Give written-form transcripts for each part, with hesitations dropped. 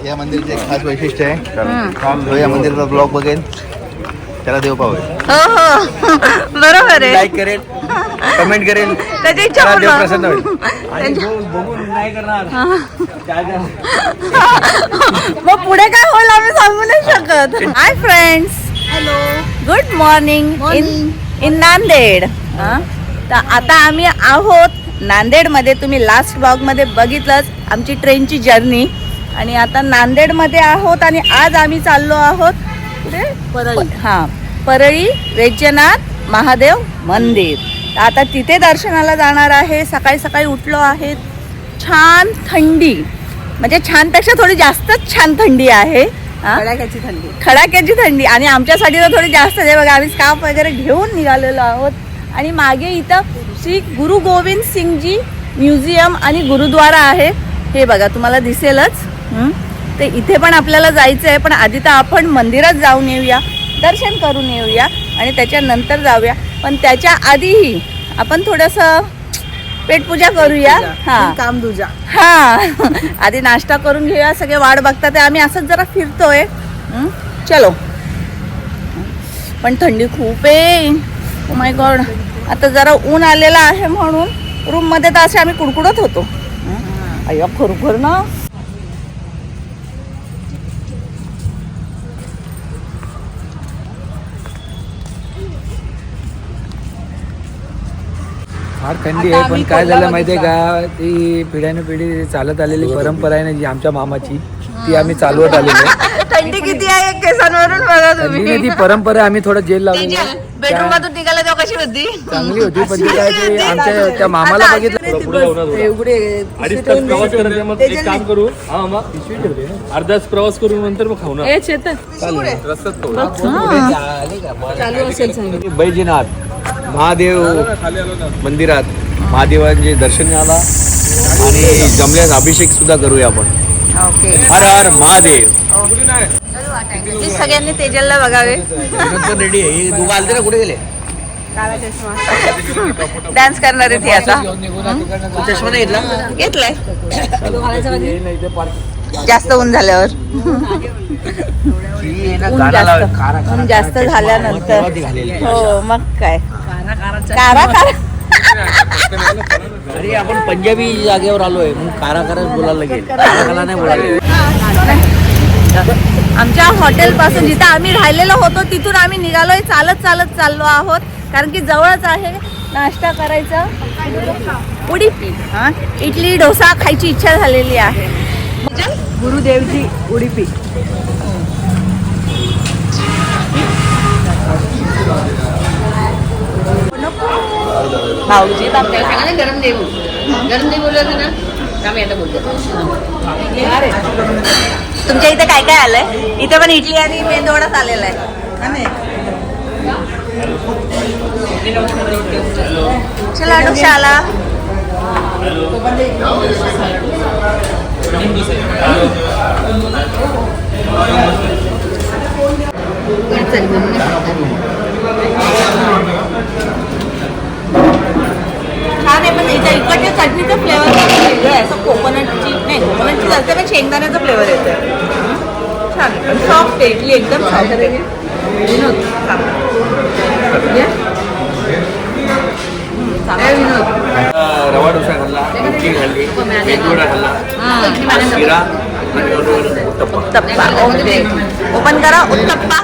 या मंदिराचे एक खास वैशिष्ट्य आहे. जो या मंदिराचा ब्लॉग बघेल त्याला देव पावेल. हो हो बरोबर आहे. लाईक करेल, कमेंट करेल, त्याची इच्छा त्याला देव पूर्ण. प्रसन्न होईल. आणि बघून नाही करणार मग पुढे काय होईल आम्ही सांगू नाही शकत. Hi friends, hello, good morning in Nanded. तर आता आम्ही आहोत नांदेडमध्ये. तुम्ही लास्ट ब्लॉगमध्ये बघितलंच आमची ट्रेनची जर्नी. आणि आता नांदेडमध्ये आहोत आणि आज आम्ही चाललो आहोत कुठे? हां, परळी वैद्यनाथ महादेव मंदिर. आता तिथे दर्शनाला जाणार आहे. सकाळी सकाळी उठलो आहे. छान थंडी, म्हणजे छानपेक्षा थोडी जास्तच छान थंडी आहे. खडाक्याची थंडी आणि आमच्यासाठी तर थोडी जास्त आहे. बघा आम्ही स्कार्फ वगैरे घेऊन निघालेलो आहोत. आणि मागे इथं श्री गुरु गोविंद सिंगजी म्युझियम आणि गुरुद्वारा आहे. हे बघा तुम्हाला दिसेलच. ते इथे पण आपल्याला जायचं आहे. पण आधी तर आपण मंदिरात जाऊन येऊया, दर्शन करून येऊया आणि त्याच्यानंतर जाऊया. पण त्याच्या आधीही आपण थोडंसं पेटपूजा करूया. हां, कामदुजा. हां, आधी नाश्ता करून घेऊया. सगळे वाट बघतात. आम्ही असंच जरा फिरतोय. चलो. पण थंडी खूप आहे. Oh my God. आता जरा ऊन आलेलं आहे म्हणून रूममध्ये तर असे आम्ही कुडकुडत होतो. अय्या खरोखर ना. फार थंडी आहे. पण काय झालं माहितीये का, ती पिढ्याने पिढी चालत आलेली परंपरा आहे ना जी आमच्या मामाची, ती आम्ही चालवत आलेली आहे. थंडी किती आहे केसांवरून बघा थंडी तुम्ही. नाही, ती परंपरा आम्ही थोडं जेल लावलेली आहे. बेडरूम मधून निघाला तेव्हा कशी होती? चांगली होती. पण ती काय ते आमच्या त्या मामाला बघितलं. अडीच तास प्रवास करायचा. मग एक काम करू, अर्धा तास प्रवास करू नंतर मग खाऊ ना. बैजनाथ महादेव मंदिरात महादेवांचे दर्शन आला आणि जमल्यास अभिषेक सुद्धा करूया आपण. ओके. हर हर महादेव. सगळ्यांनी तेजलला बघावे. रेडी आहे. दोघं आलते ना, कुठे गेले? डान्स करणार आहे ती आता. चष्मा नाही घेतलाय जास्त ऊन झाल्यावर. ऊन जास्त झाल्यानंतर. हो मग काय. कारा कारा. अरे आपण पंजाबी जागेवर आलोय म्हणून कारा कारा बोलायला लागेल. कारा नाही बोलायला. आमच्या हॉटेल पासून जिथं आम्ही राहिलेलो होतो तिथून आम्ही निघालोय. चालत चालत चाललो आहोत कारण की जवळच आहे. नाश्ता करायचा. उडीपी. इडली डोसा खायची इच्छा झालेली आहे. गुरुदेवजी उडीपी. भाऊजी गरम नाही बोलत ना, आम्ही आता बोलतो. तुमच्या इथे काय काय आलंय? इथे पण इडली आणि मेंदूवडाच आलेला आहे. चला डोसा आला. छान आहे. पण इथे इकडच्या चटणीचं फ्लेवर वेगळं आहे. असं कोकोनटची नाही, कोकोनटची जास्त पण शेंगदाण्याचा फ्लेवर येतो. छान आहे. सॉफ्ट आहे. इडली एकदम सॉफ्ट आहे. रवा डोसा खाल्ला, इडली खाल्ली, मेदूवडा खाल्ला, शिरा आणि उत्तप्पा. ओके. ओपन करा. उत्तप्पा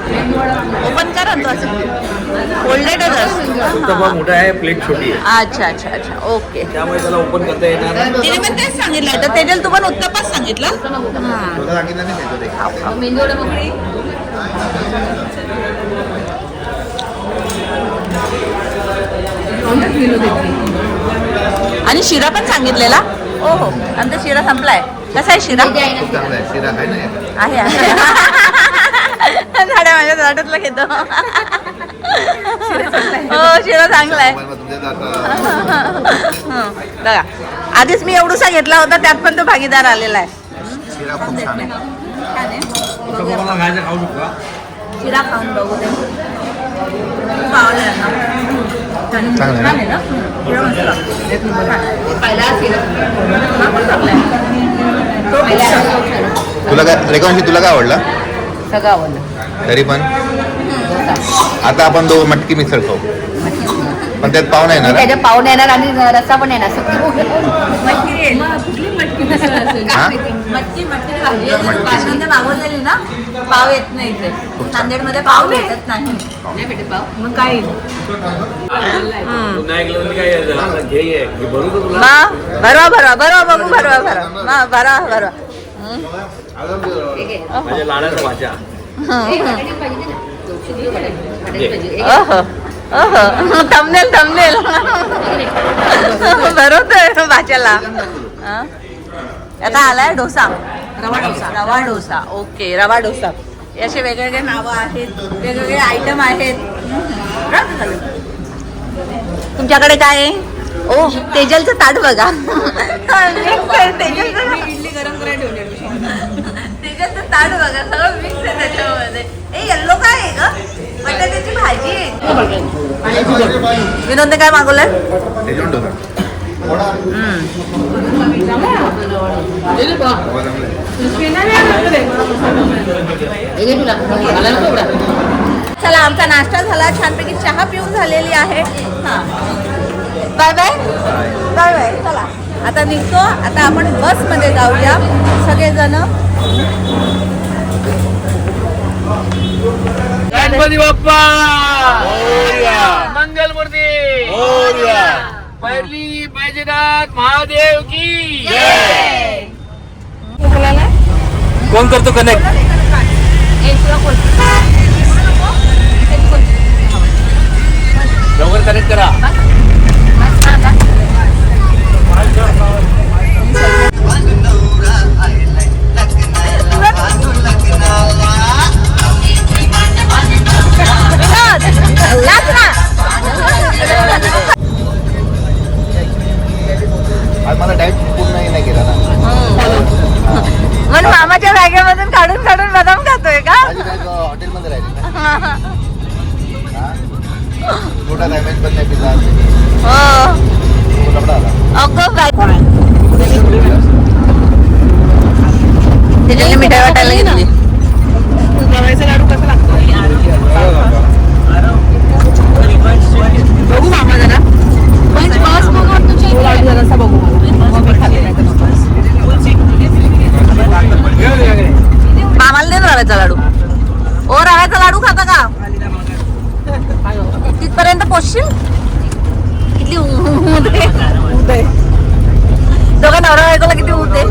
ओपन करा. तो असं फोल्डेडच असतो. उत्तप्पा मोठा आहे, प्लेट छोटी आहे. अच्छा अच्छा अच्छा. ओके. त्यामुळे त्याला ओपन करता येणार नाही. तिने पण तेच सांगितलं. तर तेजल तू पण उत्तप्पाच सांगितलं. मेंदूवडा मोकळी. आणि शिरा पण सांगितलेला. हो हो. आमचा शिरा संपलाय. कसा आहे शिरा? आहे आहे. झाड्या माझ्या झाडातला घेतो. हो शिरा चांगला आहे. बघा आधीच मी एवढूसा घेतला होता, त्यात पण तो भागीदार आलेला आहे. शिरा खाऊन बघू दे. खूप आवडला ना. पहिला तो तुला काय रेखांशी तुला काय आवडला? सगळं आवडलं. तरी पण डोसा. आता आपण मटकी मिसळ खाऊ. पण त्यात पाव नाही येणार हा? त्याच्यात पाव येणार आणि रस्सा पण येणार. हा? मटकी भाजी मागवलेली ना, पाव येत नाही इथे. नांदेडमध्ये पाव भेटत नाही. नाही भेटत पाव. मग काय पुन्हा ऐकलं म्हणजे काय घे ये. हे भरू का तुला? भरवा बघू भरवा. ठीक आहे. माझ्या लाडाचा भाज्या. थंबनेल भरवतोय भाच्याला. आता आलाय डोसा, रवा डोसा. ओके, रवा डोसा. असे वेगवेगळे नावं आहेत, वेगवेगळे आयटम आहेत. तुमच्याकडे काय आहे? ओ, तेजलचं ताट बघा. इडली गरम करायला ठेवली. तेजलचं ताट बघा, सगळं मिक्स आहे त्याच्यामध्ये. येल्लो काय आहे ग? बटाट्याची भाजी आहे. विनोदने काय मागवलंय? शेजवान डोसा. चला, आमचा नाश्ता झाला, छानपैकी चहा पिऊन झालेली आहे. Bye bye. चला आता निघतो. आता आपण बसमध्ये जाऊया सगळेजण. गणपती बाप्पा मंगलमूर्ती पहिली बैजनाथ महादेव की कोण करतो कनेक्ट? लवकर कनेक्ट करा. आज मला डाएट पूर्ण नाही केला ना. मग मामाच्या बॅगेमधून काढून बदाम खातोय का? माझी बॅग हॉटेलमध्ये राहिली ना. मोठा डॅमेज पण नाही पिला. लफडा आला. अगं बाई, त्याच्याने मिठाई वाटायला घेतली. बघू मामा जरा. मामाला दे रव्याचा लाडू. ओ, रव्याचा लाडू खाता का? तिथपर्यंत पोचशील? किती होते दोघं नवरा बायकोला किती होते?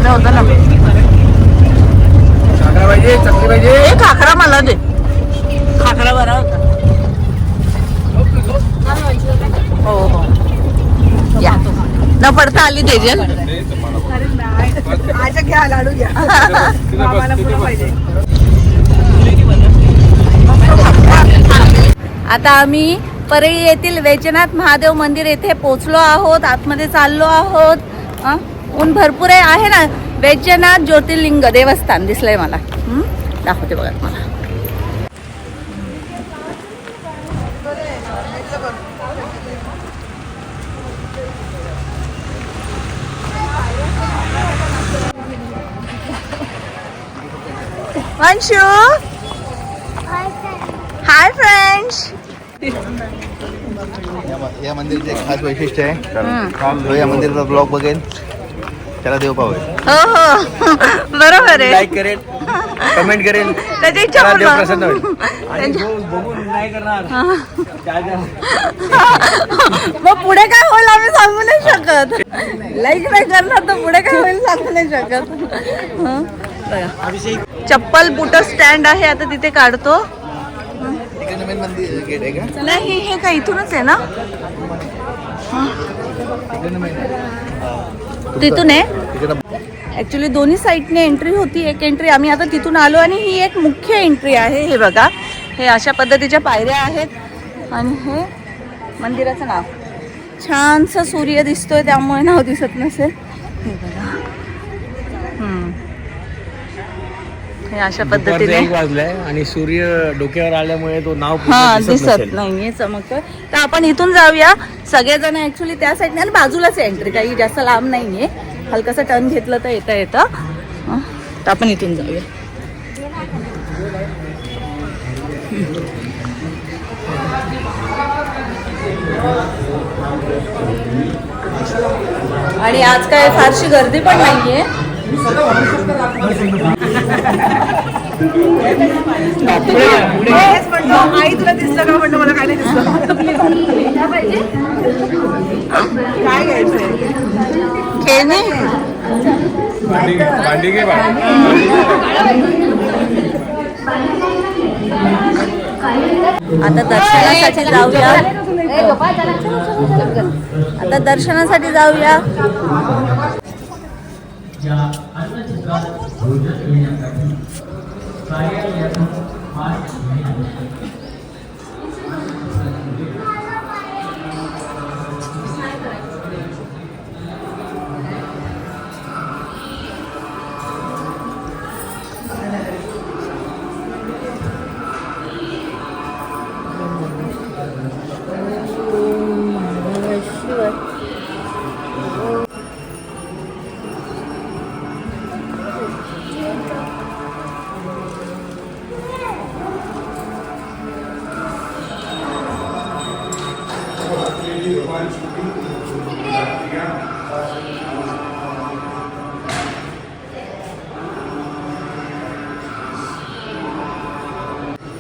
होतं ना. खाकरा मला दे. खाकरा बरा होता. हो. या न पडता आली तेजल. घ्या लाडू घ्या. आता आम्ही परळी येथील वैजनाथ महादेव मंदिर येथे पोहोचलो आहोत. आतमध्ये चाललो आहोत. ऊन भरपूर आहे ना. वैजनाथ ज्योतिर्लिंग देवस्थान दिसलंय मला. दाखवते बघा मला. वंशू, हाय फ्रेंड्स. या मंदिराचे एक खास वैशिष्ट्य आहे. जो या मंदिराचा ब्लॉग बघेल त्याला देव पावेल. हो बरोबर आहे. लाईक करेल, कमेंट करेल, त्याची इच्छा त्याला देव पूर्ण. प्रसन्न होईल. आणि जो बघून नाही करणार मग पुढे काय होईल आम्ही सांगू नाही शकत. लाईक नाही करणार तर पुढे काय होईल सांगू नाही शकत. चप्पल बुट स्टँड आहे. आता तिथे काढतो. मेन मंदिर गेट आहे का? नाही, हे काय इथूनच आहे ना? तिथून आहे. ऍक्च्युली दोन्ही साईडने एंट्री होती. एक एंट्री आम्ही आता तिथून आलो आणि ही एक मुख्य एंट्री आहे. हे बघा, हे अशा पद्धतीच्या पायऱ्या आहेत आणि हे मंदिराचं नाव छानसा सूर्य दिसतोय त्यामुळे नाव दिसत नसेल. हे बघा. हे अशा पद्धतीने 1 वाजलाय आणि सूर्य डोक्यावर आल्यामुळे तो नाव हा पूर्ण दिसत नसेल. नाहीये चमकतोय. तर आपण इथून जाऊया सगळेजण. ऍक्च्युली त्या साईडने आणि बाजूलाच एंट्री, काही जास्त लांब नाहीये. हलकासा टर्न घेतलं तर येतं. तर आपण इथून जाऊया. आणि आज काय फारशी गर्दी पण नाहीये. आई तुला दिसलं का म्हणतो, मला काय नाही दिसलं. काय घ्यायचंय खेळणे. भांडी घे आता दर्शनासाठी जाऊया. आता दर्शनासाठी जाऊया.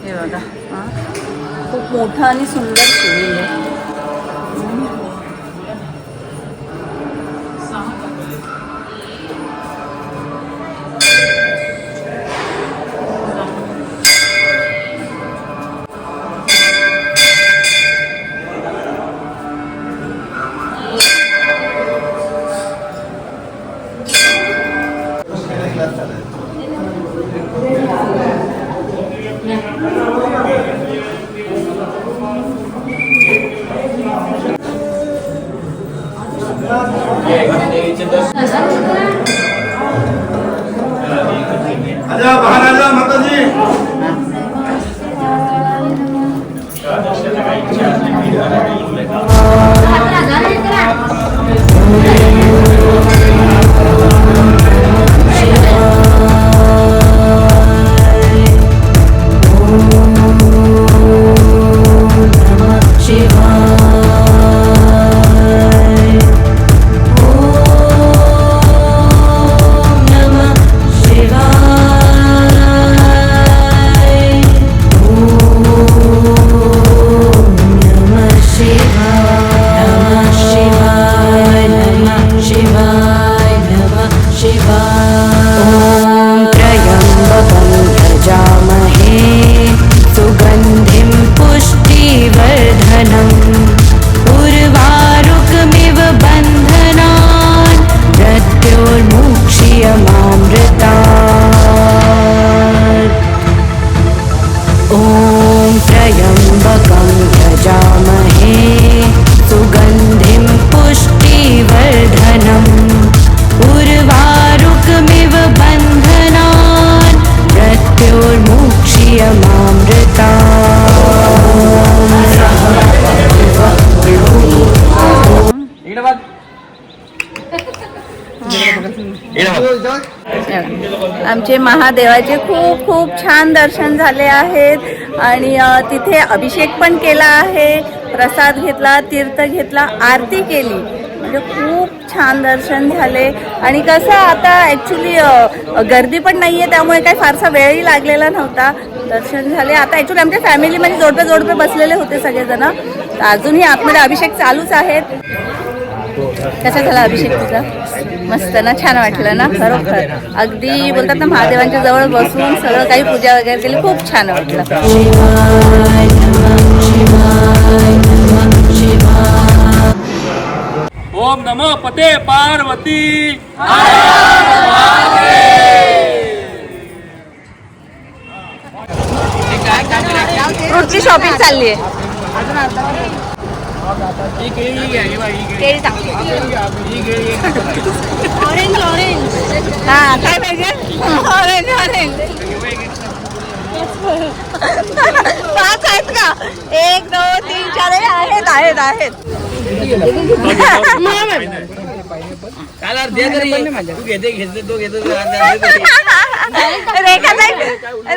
हे बघा, खूप मोठं आणि सुंदर शिवलिंग आहे. आमचे महादेवाचे खूप खूप छान दर्शन झाले आहेत आणि तिथे अभिषेक पण केला आहे, प्रसाद घेतला, तीर्थ घेतला, आरती केली. म्हणजे खूप छान दर्शन झाले. आणि कसं आता ॲक्च्युली गर्दी पण नाही आहे त्यामुळे काही फारसा वेळही लागलेला नव्हता. दर्शन झाले. आता ॲक्च्युली आमच्या फॅमिलीमध्ये जोडपे बसलेले होते सगळेजण. तर अजूनही आतमध्ये अभिषेक चालूच आहेत. कसा झाला अभिषेक तुझा? मस्त ना, छान वाटलं ना, खरोखर अगदी बोलतात ना महादेवांच्या जवळ बसून सगळं काही पूजा वगैरे केली, खूप छान वाटलं. ओम नमो पते पार्वती. फ्रूटची शॉपिंग चालली आहे. केळी चांगली. Orange orange. हा काय पाहिजे? Orange orange. 5 आहेत का? 1 2 3 4 आहेत आहेत आहेत.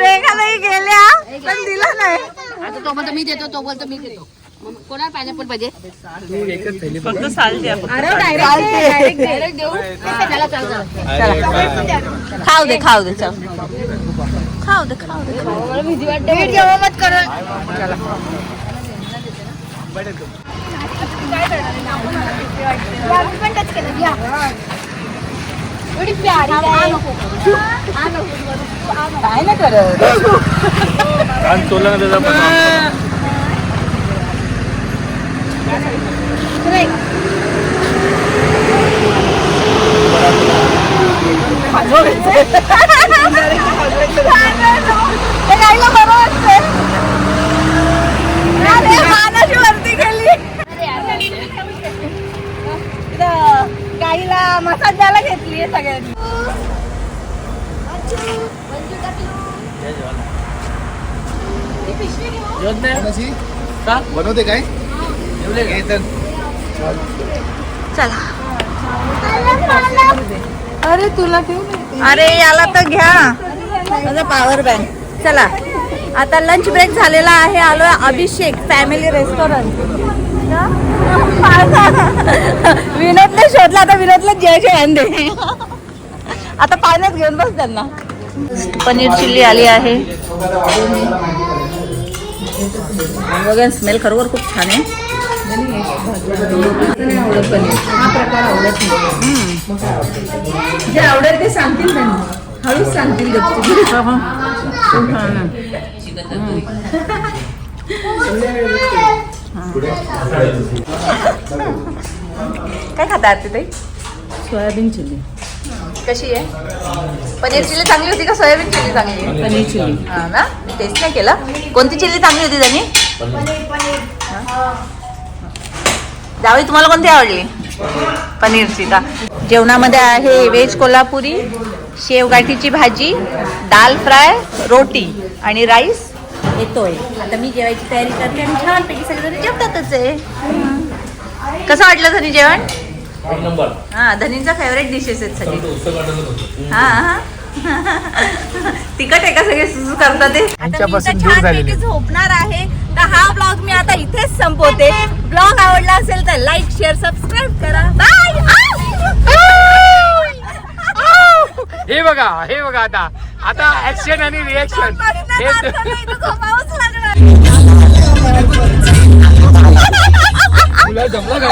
रेखाताई गेल्या पण दिला नाही. आता तो बोलतो मी देतो, तो बोलतो मी देतो. मग कोणाला पायनॅपल पाहिजे? फक्त चालते आपण. डायरेक्ट देऊ. त्याला चालतं. खाऊ दे खाऊ दे चल. खाऊ दे खाऊ दे. भीती वाटते. जेव्हा मत कर. एवढी प्यारी काय नाही करत. कान तोला ना त्याचा पण. ते गाईला बरं वाटतंय. अरे मानाची वरती गेली. इथं गाईला मसाज द्यायला घेतली सगळ्यांनी. बनवते काय चला. अरे तुला अरे याला तर घ्या माझा पॉवर बँक. चला आता लंच ब्रेक झालेला आहे. आलोय अभिषेक फॅमिली रेस्टॉरंट. विनोदने शोधला. आता विनोदला जेवायचे अंडे. आता पाण्यात घेऊन बस त्यांना. पनीर चिल्ली आली आहे बघा. स्मेल खरोखर खूप छान आहे. हा प्रकार आवडत नाही. जे आवडेल ते सांगतील त्यांनी. हळूच सांगतील काय खाता आरती ताई? Soybean chilli. कशी आहे? पनीर चिल्ली चांगली होती का सोयाबीन चिल्ली चांगली आहे? पनीर चिली. हा ना, टेस्ट नाही केलं. कोणती चिल्ली चांगली होती त्यांनी? जावई तुम्हाला कोणती आवडली? पनीरची का? जेवणामध्ये आहे व्हेज कोल्हापुरी, शेवगाठीची भाजी, दाल फ्राय, रोटी आणि राईस येतोय. आता मी जेवायची तयारी करते आणि छानपैकी सगळेजण जेवतातच आहे. कसं वाटलं धनी जेवण? एक नंबर. हा धनींचा फेवरेट डिशेस आहेत सगळे. हा हा तिखट आहे का सगळे सुसू करतात ते. आता मी इथं छानपैकी झोपणार आहे. तर हा ब्लॉग मी आता इथेच संपवते. ब्लॉग आवडला असेल तर लाईक शेअर सबस्क्राईब करा. बाय. हे बघा आता ऍक्शन आणि रिएक्शन. झोपावंच लागणार. तुला जमलं का?